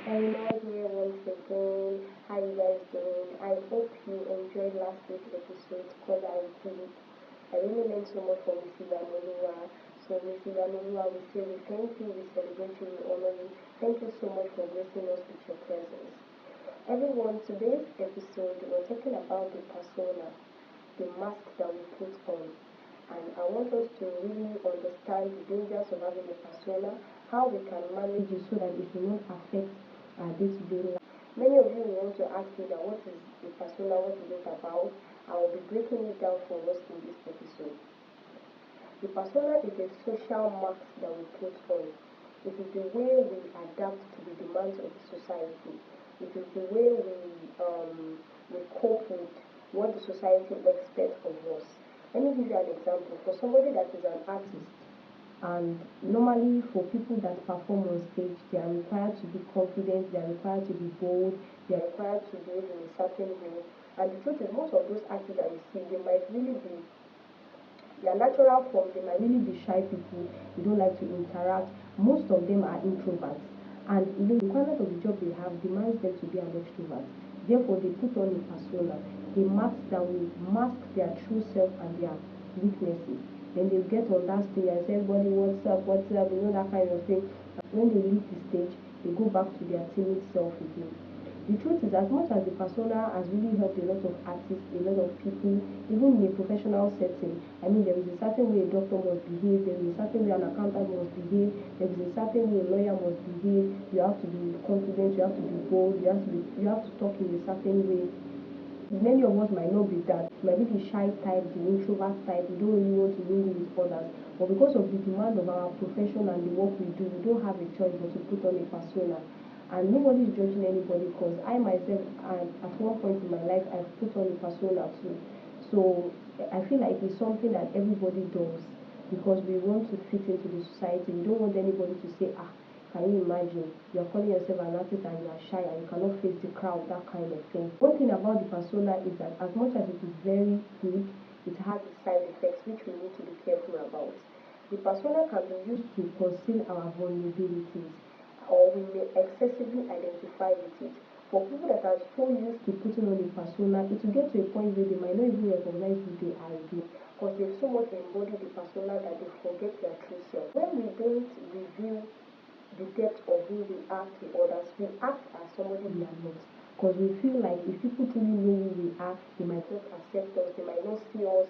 Hello here once again. How you guys doing? I hope you enjoyed last week's episode because I did. I really learned so much from Mrs. Anolua. So Mrs. Anolua, we say we thank you, we celebrate you, we honor you. Thank you so much for blessing us with your presence. Everyone, today's episode we're talking about the persona, the mask that we put on. And I want us to really understand the dangers of having a persona, how we can manage it so that it will not affect our day-to-day life. Many of you want to ask me that what is a persona, what is it about? I will be breaking it down for us in this episode. The persona is a social mask that we put on. It is the way we adapt to the demands of the society. It is the way we cope with what the society expects of us. Let me give you an example. For somebody that is an artist, and normally for people that perform on stage, they are required to be confident, they are required to be bold, they are required to behave in a certain way. And the truth is, most of those artists that you see, they might really be their natural form, they might really be shy people, they don't like to interact. Most of them are introverts. And the requirement of the job they have demands them to be an extrovert. Therefore, they put on a persona, a mask that will mask their true self and their weaknesses. Then they get on that stage and say, everybody, what's up, that kind of thing. And when they leave the stage, they go back to their timid self again. The truth is, as much as the persona has really helped a lot of artists, a lot of people, even in a professional setting, I mean, there is a certain way a doctor must behave, there is a certain way an accountant must behave, there is a certain way a lawyer must behave. You have to be confident, you have to be bold, you have to talk in a certain way. Many of us might not be that. We might be the shy type, the introvert type. We don't really want to mingle with others. But because of the demand of our profession and the work we do, we don't have a choice but to put on a persona. And nobody is judging anybody, because I myself, at one point in my life, I've put on a persona too. So I feel like it's something that everybody does, because we want to fit into the society. We don't want anybody to say, can you imagine? You're calling yourself an artist and you are shy and you cannot face the crowd, that kind of thing. One thing about the persona is that as much as it is very good, it has its side effects which we need to be careful about. The persona can be used to conceal our vulnerabilities, or we may excessively identify with it. For people that are so used to putting on a persona, it will get to a point where they might not even recognize who they are again, because they've so much embodied the persona that they forget their true self. When we don't reveal the depth of who we are to others, we act as somebody we are not. Because we feel like if people truly know who we are, they might not accept us, they might not see us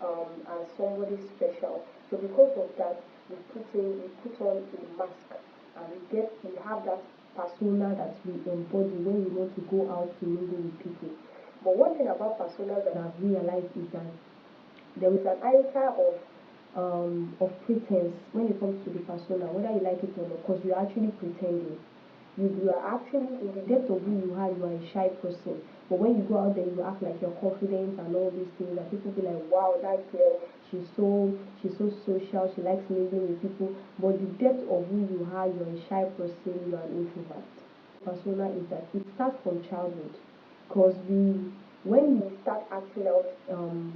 as somebody special. So because of that, we put on a mask, and we have that persona that we embody when we want to go out to mingle with people. But one thing about personas that I've realized is that there is an iota of pretense when it comes to the persona, whether you like it or not, because you're actually pretending. You are actually, in the depth of who you are a shy person. But when you go out there, you act like you're confident and all these things, and people feel like, wow, that girl, she's so social, she likes mingling with people. But the depth of who you are, you're a shy person, you're an introvert. Persona is that it starts from childhood, because when we start acting out,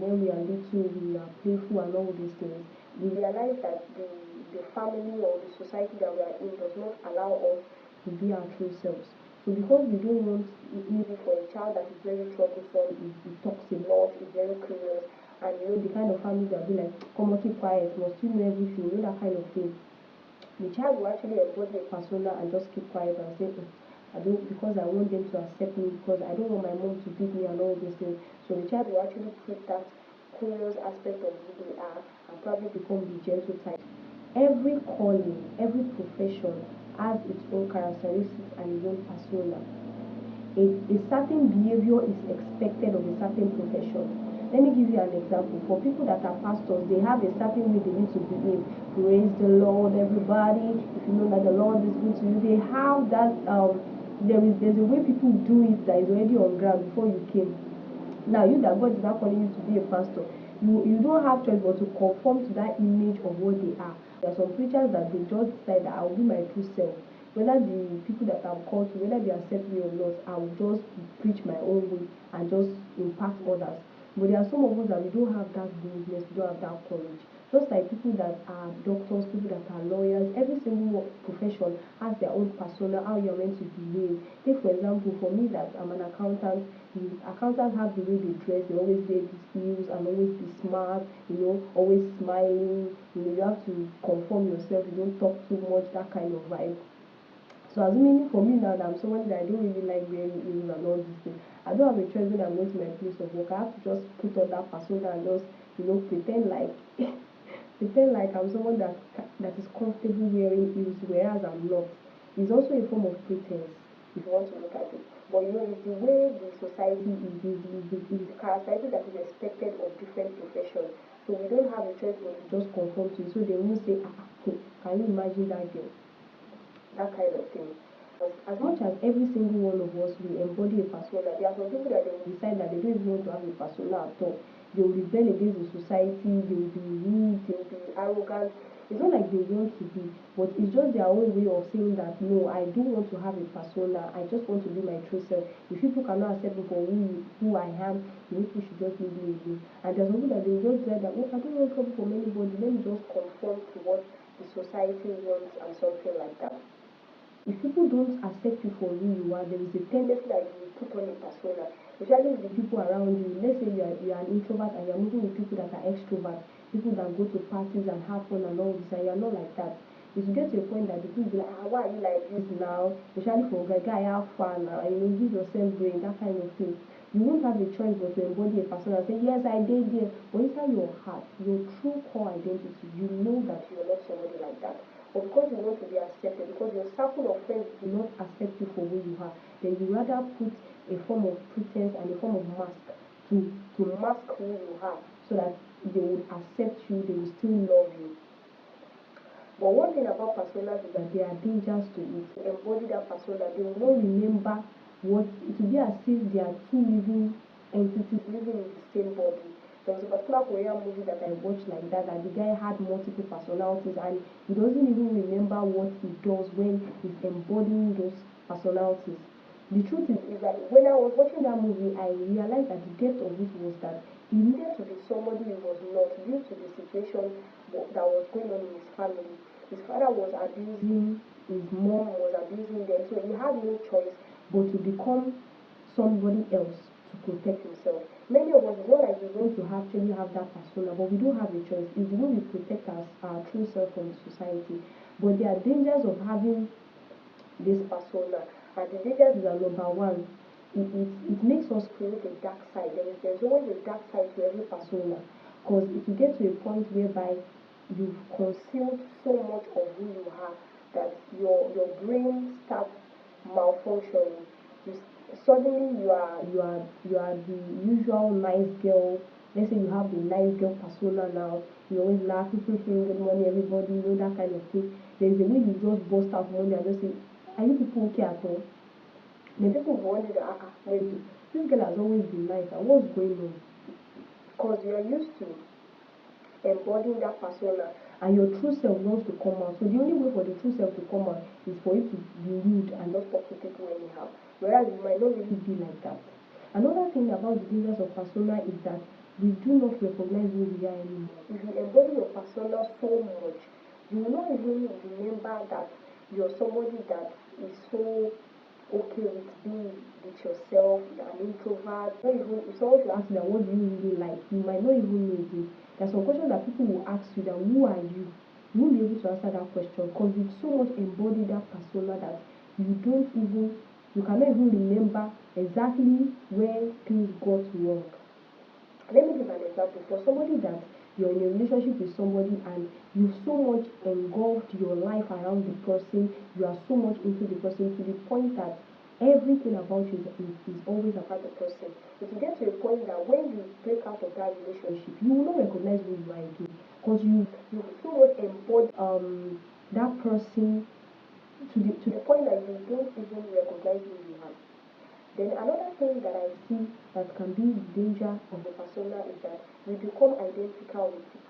when we are little, we are playful and all these things, we realize that the family or the society that we are in does not allow us to be our true selves. So because we don't want, maybe for a child that is very troublesome, he talks a lot, is very curious, and the kind of family that will be like, come on, keep quiet, must you know everything, that kind of thing. The child will actually embody a persona and just keep quiet and say, I don't, because I want them to accept me, because I don't want my mom to beat me and all these things. So the child will actually keep that curious aspect of who they are and probably become the gentle type. Every calling, every profession has its own characteristics and its own persona. A certain behavior is expected of a certain profession. Let me give you an example. For people that are pastors, they have a certain way they need to behave. Praise the Lord, everybody. If you know that the Lord is good to you, they have that. There's a way people do it that is already on ground before you came. Now, you that God is not calling you to be a pastor, you don't have choice but to conform to that image of what they are. There are some preachers that they just decide that I will be my true self. Whether the people that I'm called to, whether they accept me or not, I will just preach my own way and just impact others. But there are some of us that we don't have that boldness, we don't have that courage. Just like people that are doctors, people that are lawyers, every single profession has their own persona, how you're meant to behave. Take for example, for me that I'm an accountant, the accountants have the way they dress, they always wear these heels and always be smart, always smiling, you have to conform yourself, you don't talk too much, that kind of vibe. So assuming for me now that I'm someone that I don't really like wearing heels and all these things, I don't have a choice when I'm going to my place of work. I have to just put on that persona and just, pretend like pretend like I'm someone that is comfortable wearing heels, whereas I'm not. It's also a form of pretense if you want to look at it. But it's the way the society is the characteristic that is expected of different professions. So we don't have a choice but to just conform to it. So they will say, can you imagine that girl? That kind of thing. As much as every single one of us will embody a persona, there are some people that they will decide that they don't even want to have a persona at all. They will rebel against the society, they will be rude, they will be arrogant. It's not like they want to be, but it's just their own way of saying that no, I do want to have a persona, I just want to be my true self. If people cannot accept me for who I am, people should just leave me alone. And there's some people that they will just say that, I don't want trouble from anybody, let me just conform to what the society wants and something like that. If people don't accept you for who you are, there is a tendency that you will put on a persona, especially with the people around you. Let's say you are an introvert and you're moving with people that are extroverts, people that go to parties and have fun and all this, and you're not like that. If you get to a point that the people be like, why are you like this now? Especially for a guy, have fun now, give yourself brain, that kind of thing. You won't have a choice but to embody a persona and say, yes, I did there. But inside your heart, your true core identity, you know that you're not somebody like that. But because you want to be accepted, because your circle of friends do not accept you for who you are, then you rather put a form of pretense and a form of mask to mask who you are so that they will accept you, they will still love you. But one thing about personas is that there are dangers to it. To embody that persona, they will not remember what it will be as if they are two living entities living in the same body. There was a particular Korean movie that I watched like that, and the guy had multiple personalities, and he doesn't even remember what he does when he's embodying those personalities. The truth is that when I was watching that movie, I realized that the depth of it was that he needed to be somebody he was not due to the situation that was going on in his family. His father was abusing, his mom was abusing them, so he had no choice but to become somebody else to protect himself. Many of us, it's not like we want to actually have that persona, but we don't have a choice. It's the way we protect our true self from the society. But there are dangers of having this persona, and the dangers is that number one, it makes us create a dark side. There's always a dark side to every persona, because if you get to a point whereby you've concealed so much of who you are that your brain starts malfunctioning. Suddenly you are the usual nice girl. Let's say you have the nice girl persona now. You always laugh, people saying good morning, everybody, that kind of thing. There's a way you just burst out one day and just say, are you people okay at all? Then people will wonder, wait, this girl has always been nice, and what's going on? Because you are used to embodying that persona, and your true self wants to come out. So the only way for the true self to come out is for it to be rude and not talk to people anyhow. Whereas you might not really be like that. Another thing about the dangers of persona is that we do not recognize who we are anymore. If you embody your persona so much, you will not even remember that you're somebody that is so okay with being with yourself, an introvert. Not even if someone should ask you that what do you really like, you might not even know it. There's some questions that people will ask you that who are you? You won't be able to answer that question because you've so much embodied that persona that you cannot even remember exactly where things got wrong. Let me give an example. For somebody that you're in a relationship with somebody and you've so much engulfed your life around the person, you are so much into the person to the point that everything about you is always about the person. If you get to a point that when you break out of that relationship, you will not recognize who you are again because you so much embodied that person to the point that you don't even recognize who you are. Then another thing that I see that can be the danger of the persona is that we become identical with it.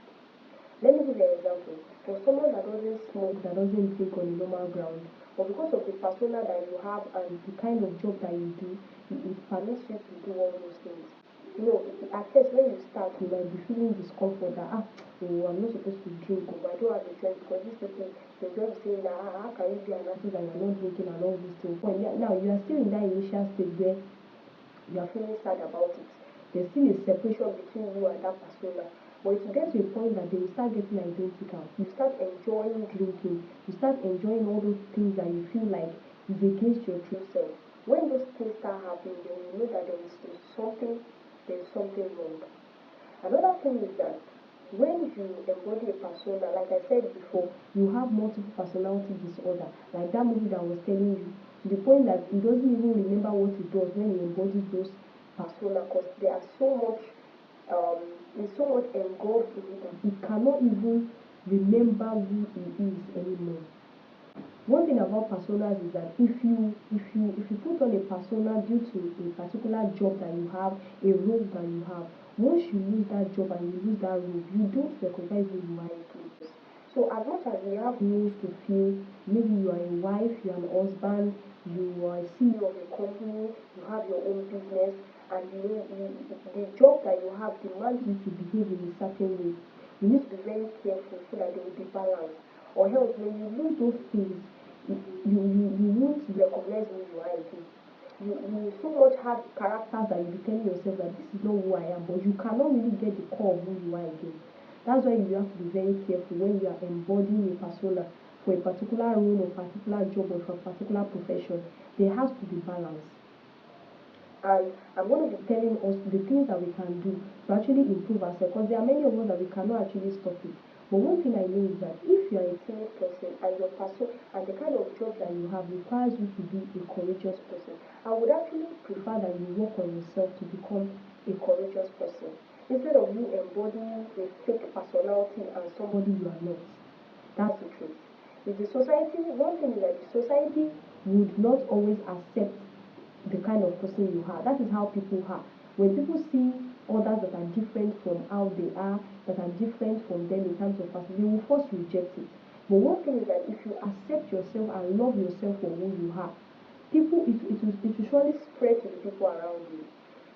Let me give you an example. For someone that doesn't smoke, that doesn't drink on a normal ground, but because of the persona that you have and the kind of job that you do, it permits you to do all those things. At first when you start, you might be feeling discomfort that oh, I'm not supposed to drink, but I don't have a choice because these people they just say that how can you be an artist and you're not drinking and all these things. But now you are still in that initial stage where you are feeling sad about it. There's still a separation between you and that persona. But it will get to a point that they will start getting identical. You start enjoying drinking. You start enjoying all those things that you feel like is against your true self. When those things start happening, then you know that there's something wrong. Another thing is that when you embody a persona, like I said before, you have multiple personality disorder. Like that movie that I was telling you, to the point that he doesn't even remember what he does when he embodies those persona, because they are so much is so much engulfed in it that he cannot even remember who he is anymore. One thing about personas is that if you put on a persona due to a particular job that you have, a role that you have, once you lose that job and you lose that role, you don't recognize who you are again. So as much as we have roles to fill, maybe you are a wife, you are an husband, you are a CEO of a company, you have your own business, and the job that you have demands you to behave in a certain way. You need to be very careful so that there will be balance. Or else when you lose those things, you won't recognize who you are again. You so much have characters that you be telling yourself that this is not who I am, but you cannot really get the core of who you are again. That's why you have to be very careful when you are embodying a persona for a particular role or particular job or for a particular profession. There has to be balance. And I'm going to be telling us the things that we can do to actually improve ourselves, because there are many of us that we cannot actually stop it. But one thing I know is that if you are a timid person and your person and the kind of job that you have requires you to be a courageous person, I would actually prefer that you work on yourself to become a courageous person instead of you embodying a fake personality and somebody you are not. That's the truth. If the society, one thing is that the society would not always accept the kind of person you are. That is how people are. When people see others that are different from how they are, that are different from them in terms of person, they will first reject it. But one thing is that if you accept yourself and love yourself for who you are, it will surely spread to the people around you.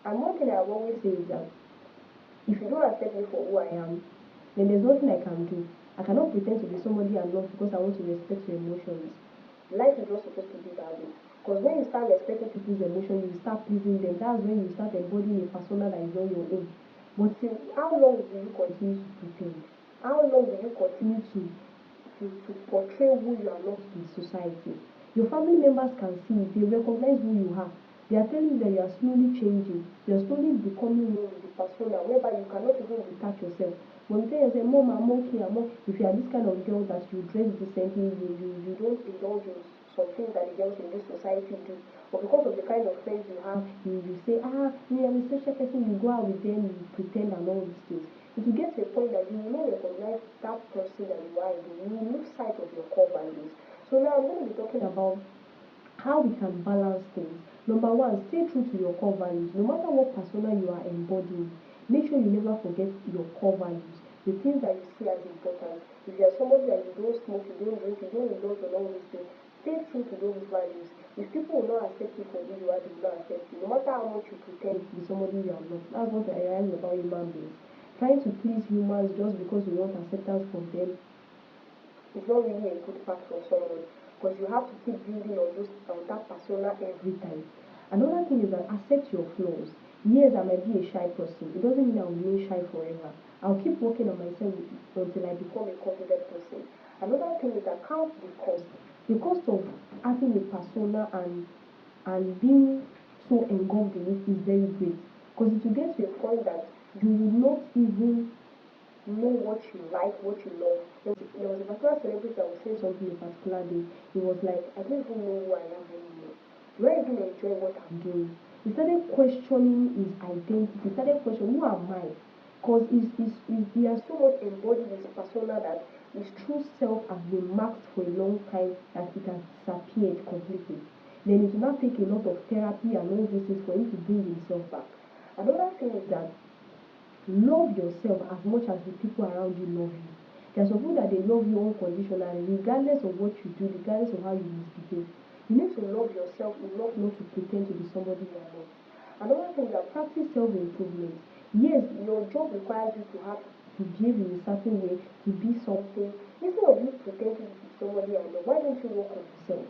And one thing I've always say is that if you don't accept me for who I am, then there's nothing I can do. I cannot pretend to be somebody I'm not because I want to respect your emotions. Life is not supposed to be that way. Because when you start respecting people's emotions, you start pleasing them. That's when you start embodying a persona that is not your own. But till how long will you continue to pretend? How long will you continue to portray who you are not in society? Your family members can see it, they recognize who you are. They are telling you that you are slowly changing, you are slowly becoming one with the persona whereby you cannot even detach yourself. When you tell yourself, Mom, I'm okay, if you are this kind of girl that you dress decently, you don't indulge in some things that the girls in this society do. But because of the kind of friends you have, you say, me, I'm a social person, you go out with them, you pretend and all these things. It will get to a point that you will not recognize that person that you are again. You will lose sight of your core values. So now I'm going to be talking about how we can balance things. Number one, stay true to your core values. No matter what persona you are embodying, make sure you never forget your core values, the things that you see as important. If you are somebody that you don't smoke, you don't drink, you don't indulge in all these things, stay true to those values. If people will not accept you for who you are, they will not accept you. No matter how much you pretend to be somebody you are not. That's what I realize about human beings. Trying to please humans just because you want acceptance from them is not really a good path for someone, because you have to keep building on that persona every time. Another thing is that accept your flaws. Yes, I might be a shy person. It doesn't mean I will remain shy forever. I'll keep working on myself until I become a confident person. Another thing is that count the cost. The cost of having a persona and being so engulfed in it is very great, because it will get to a point that you will not even know what you like, what you love. There was a particular celebrity that was saying something a particular day. He was like, I don't even know who I am anymore. Do I even enjoy what I'm doing? He started questioning his identity. He started questioning, who am I? Because he has so much embodied his persona that his true self has been masked for a long time, that it has disappeared completely. Then it will now take a lot of therapy and all these things for him to bring himself back. Another thing is that love yourself as much as the people around you love you. There are some people that they love you unconditionally, regardless of what you do, regardless of how you misbehave. You need to love yourself enough not to pretend to be somebody you are not. Another thing is that practice self-improvement. Yes, your job requires you to have to behave in a certain way, to be something. Instead of you pretending to be somebody I know, why don't you work on yourself?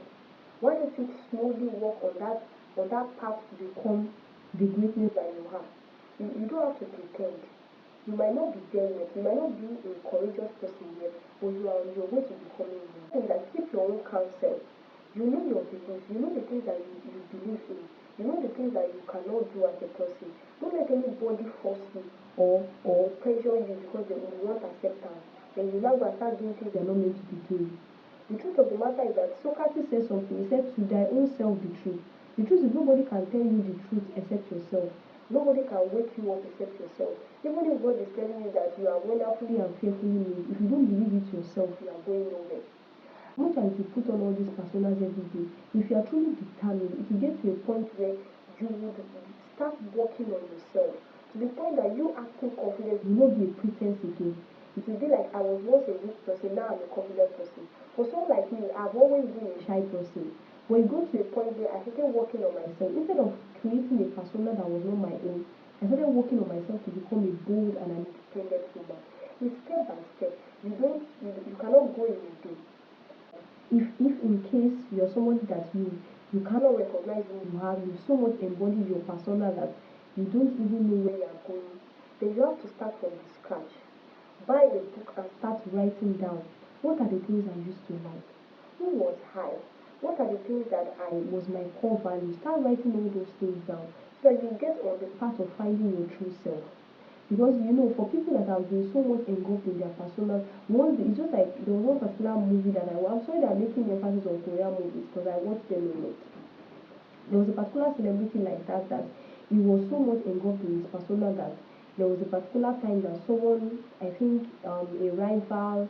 Why don't you slowly work on that path to become the greatness that you have? You don't have to pretend. You might not be there yet, you might not be a courageous person yet, but you are on your way to becoming one. Think that keep your own counsel. You know your beliefs, you know the things that you believe in, you know the things that you cannot do as a person. Don't let anybody force you or pressure you because they want acceptance. Then you now go and start doing things they're not meant to be doing. The truth of the matter is that Socrates said something. He said, to thy own self be true. The truth is nobody can tell you the truth except yourself. Nobody can wake you up except yourself. Even if God is telling you that you are wonderfully and fearfully made, if you don't believe it yourself, you are going nowhere. Much as you put on all these personas every day, if you are truly determined, it will get to a point where you would start working on yourself. To the point that you acting confident will not be a pretense again. It will be like, I was once a weak person, now I'm a confident person. For someone like me, I've always been a shy person. When it got to a point where I started working on myself, instead of creating a persona that was not my own, I started working on myself to become a bold and an independent woman. It's step by step. You cannot go in a day. If in case you're somebody that you cannot recognize who you have, you so much embody your persona that you don't even know where you are going, then you have to start from the scratch. Buy a book and start writing down, what are the things I used to like? Who was I? What are the things that was my core value? Start writing all those things down so that you get on the path of finding your true self. Because for people that have been so much engulfed in their personas, it's just like the one particular movie that I'm sorry that I'm making emphasis on Korean movies because I watched them a lot. There was a particular celebrity like that he was so much engulfed in his persona that there was a particular time that someone, I think a rival,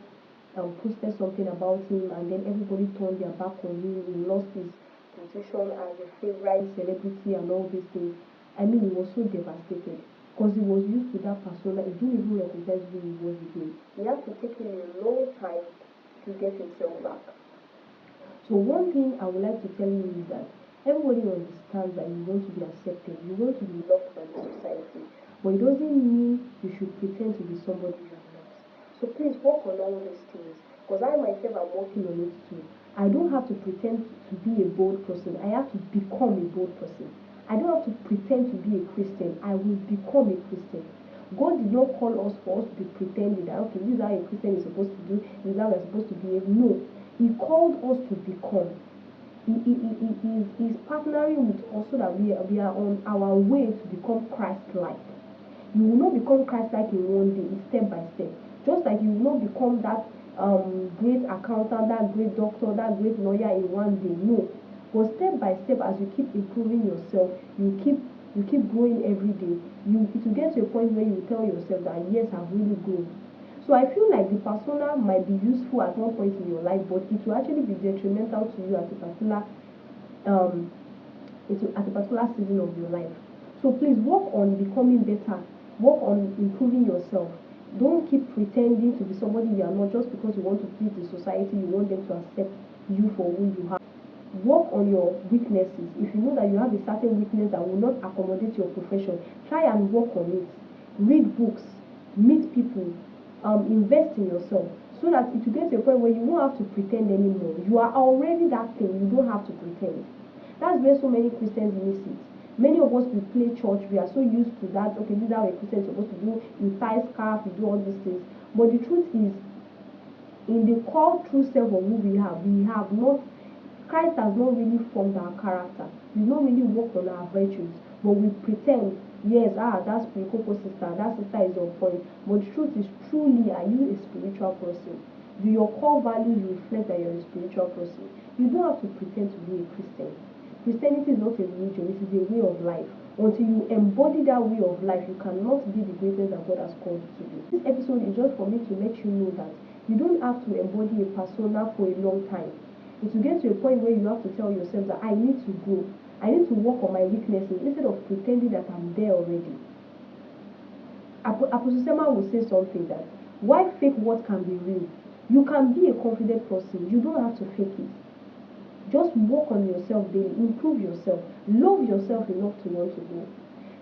posted something about him, and then everybody turned their back on him. He lost his position as a favorite celebrity and all these things. I mean, he was so devastated because he was used to that persona. He didn't even recognize who he was again. He had to take him a long time to get himself back. So one thing I would like to tell you is that everybody understands that you want to be accepted, you want to be loved by the society, but it doesn't mean you should pretend to be somebody you're not. So please work on all these things, because I myself am working on it too. I don't have to pretend to be a bold person. I have to become a bold person. I don't have to pretend to be a Christian. I will become a Christian. God did not call us for us to be pretending that, okay, this is how a Christian is supposed to do, this is how we're supposed to behave. No. He called us to become. He's partnering with us so that we are on our way to become Christ-like. You will not become Christ-like in one day, it's step by step. Just like you will not become that great accountant, that great doctor, that great lawyer in one day. No. But step by step, as you keep improving yourself, you keep growing every day. It will get to a point where you tell yourself that yes, I've really grown. So I feel like the persona might be useful at one point in your life, but it will actually be detrimental to you at a particular season of your life. So please work on becoming better. Work on improving yourself. Don't keep pretending to be somebody you are not just because you want to please the society. You want them to accept you for who you are. Work on your weaknesses. If you know that you have a certain weakness that will not accommodate your profession, try and work on it. Read books, meet people, invest in yourself so that it will get to a point where you won't have to pretend anymore. You are already that thing. You don't have to pretend. That's where so many Christians miss it. Many of us, we play church, we are so used to that. Okay, this is how a Christian is supposed to do. You tie scarf, you do all these things. But the truth is, in the core true self of who we have not, Christ has not really formed our character. We've not really worked on our virtues. But we pretend, yes, that's Prikoko sister, that sister is on point. But the truth is, truly, are you a spiritual person? Do your core values reflect that you're a spiritual person? You don't have to pretend to be a Christian. Christianity is not a religion, it is a way of life. Until you embody that way of life, you cannot be the greatness that God has called you to be. This episode is just for me to let you know that you don't have to embody a persona for a long time. It will get to a point where you have to tell yourself that I need to grow. I need to work on my weaknesses instead of pretending that I'm there already. Apostle Sema will say something that, why fake what can be real? You can be a confident person. You don't have to fake it. Just work on yourself daily, improve yourself, love yourself enough to want to grow.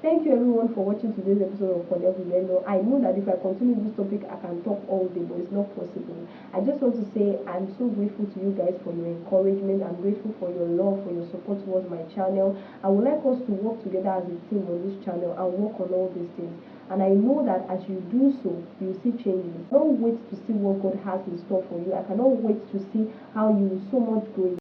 Thank you everyone for watching today's episode of Connect with Lendo. I know that if I continue this topic, I can talk all day, but it's not possible. I just want to say I'm so grateful to you guys for your encouragement. I'm grateful for your love, for your support towards my channel. I would like us to work together as a team on this channel and work on all these things. And I know that as you do so, you will see changes. Don't wait to see what God has in store for you. I cannot wait to see how you will so much grow